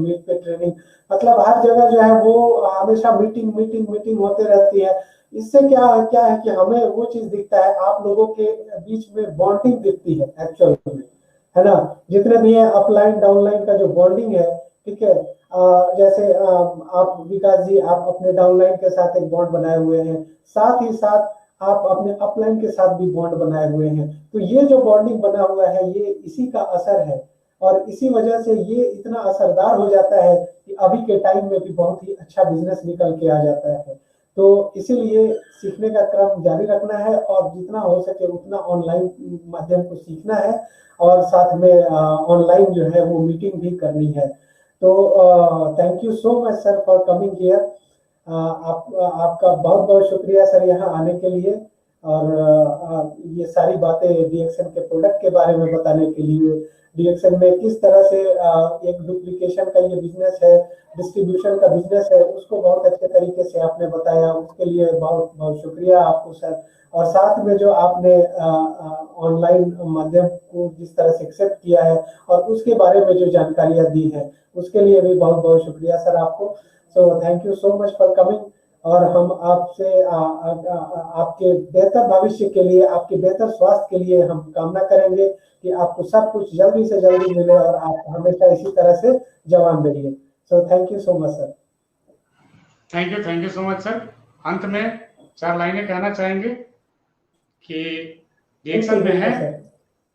मीट पे ट्रेनिंग, मतलब हर जगह जो है वो हमेशा मीटिंग होते रहती है। इससे क्या है कि हमें वो चीज दिखता है, आप लोगों के बीच में बॉन्डिंग दिखती है एक्चुअल में, है ना। जितने भी है अपलाइन डाउनलाइन का जो बॉन्डिंग है, ठीक है। जैसे आप विकास जी आप अपने डाउनलाइन के साथ एक बॉन्ड बनाए हुए हैं, साथ ही साथ आप अपने अपलाइन के साथ भी बॉन्ड बनाए हुए हैं। तो ये जो बॉन्डिंग बना हुआ है ये इसी का असर है और इसी वजह से ये इतना असरदार हो जाता है कि अभी के टाइम में भी बहुत ही अच्छा बिजनेस निकल के आ जाता है। तो इसीलिए सीखने का क्रम जारी रखना है और जितना हो सके उतना ऑनलाइन माध्यम को सीखना है और साथ में ऑनलाइन जो है वो मीटिंग भी करनी है। तो thank you so much sir for coming here. आपका बहुत बहुत शुक्रिया सर यहाँ आने के लिए और ये सारी बातें डीएक्सन के प्रोडक्ट के बारे में बताने के लिए, डीएक्सन में किस तरह से एक डुप्लीकेशन का ये बिजनेस है, डिस्ट्रीब्यूशन का बिजनेस है, उसको बहुत अच्छे तरीके से आपने बताया, उसके लिए बहुत बहुत शुक्रिया आपको सर। और साथ में जो आपने ऑनलाइन माध्यम को जिस तरह से एक्सेप्ट किया है और उसके बारे में जो जानकारियां दी है उसके लिए भी बहुत बहुत शुक्रिया सर आपको। So thank you so much for coming और हम आपसे आपके बेहतर भविष्य के लिए, आपके बेहतर स्वास्थ्य के लिए हम कामना करेंगे कि आपको सब कुछ जल्दी से जल्दी मिले और आप हमेशा इसी तरह से जवान रहिए। So thank you so much sir. Thank you so much sir. अंत में 4 लाइनें कहना चाहेंगे कि डीएक्शन में है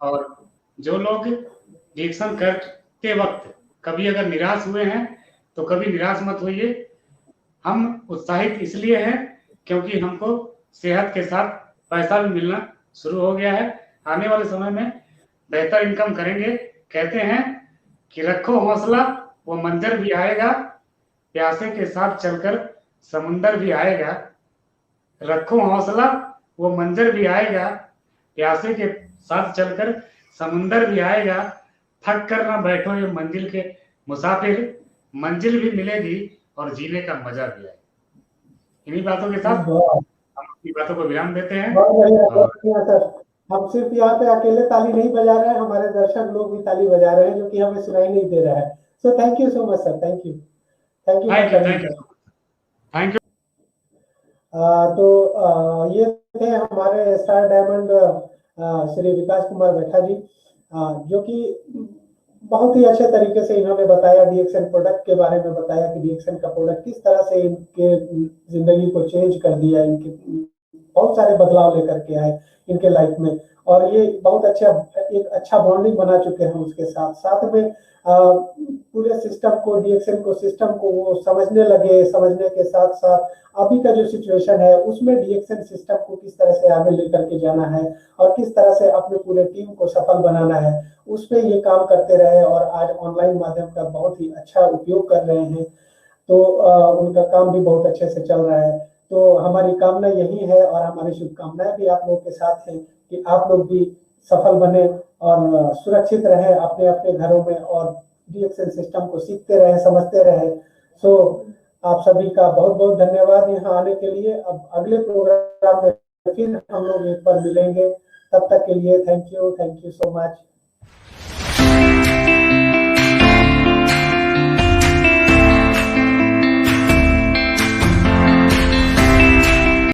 और जो लोग डीएक्शन करते वक्त कभी अगर निराश हुए हैं तो कभी निराश मत होइए। हम उत्साहित इसलिए हैं क्योंकि हमको सेहत के साथ पैसा भी मिलना शुरू हो गया है। आने वाले समय में बेहतर इनकम करेंगे। कहते हैं कि रखो हौसला वो मंजर भी आएगा, प्यासे के साथ चलकर समुंदर भी आएगा। रखो हौसला वो मंजर भी आएगा, प्यासे के साथ चलकर समुंदर भी आएगा। थक कर ना बैठो ये मंजिल के मुसाफिर, मंजिल भी मिलेगी और जीने का मजा भी आएगा। इन्हीं बातों के साथ बहुत हम अपनी बातों को विराम देते हैं बहुत बढ़िया, बहुत और बढ़िया सर। हम सिर्फ यहाँ पे अकेले ताली नहीं बजा रहे हैं, हमारे दर्शक लोग भी ताली बजा रहे हैं, जो कि हमें सुनाई नहीं दे रहा है। So thank you so much sir, thank you for coming thank you sir. So much, thank you. तो ये थे हमारे स्टार डायमंड श्री विकास कुमार बैठा जी, जो कि बहुत ही अच्छे तरीके से इन्होंने बताया डीएक्सएन प्रोडक्ट के बारे में, बताया कि डीएक्सएन का प्रोडक्ट किस तरह से इनके जिंदगी को चेंज कर दिया, इनके बहुत सारे बदलाव लेकर के आए इनके लाइफ में, और ये बहुत एक अच्छा बॉन्डिंग बना चुके हैं उसके साथ साथ में। पूरे सिस्टम को, डीएक्सएन को, सिस्टम को वो समझने लगे, समझने के साथ साथ अभी का जो सिचुएशन है उसमें डीएक्सएन सिस्टम को किस तरह से आगे लेकर के जाना है और किस तरह से अपने पूरे टीम को सफल बनाना है, उस पे ये काम करते रहे और आज ऑनलाइन माध्यम का बहुत ही अच्छा उपयोग कर रहे हैं। तो उनका काम भी बहुत अच्छे से चल रहा है। तो हमारी कामना यही है और हमारी शुभकामनाएं भी आप लोगों के साथ हैं कि आप लोग भी सफल बने और सुरक्षित रहे अपने अपने घरों में और डीएक्सएन सिस्टम को सीखते रहे, समझते रहे। सो आप सभी का बहुत बहुत धन्यवाद यहाँ आने के लिए। अब अगले प्रोग्राम में फिर हम लोग एक बार मिलेंगे, तब तक के लिए थैंक यू सो मच।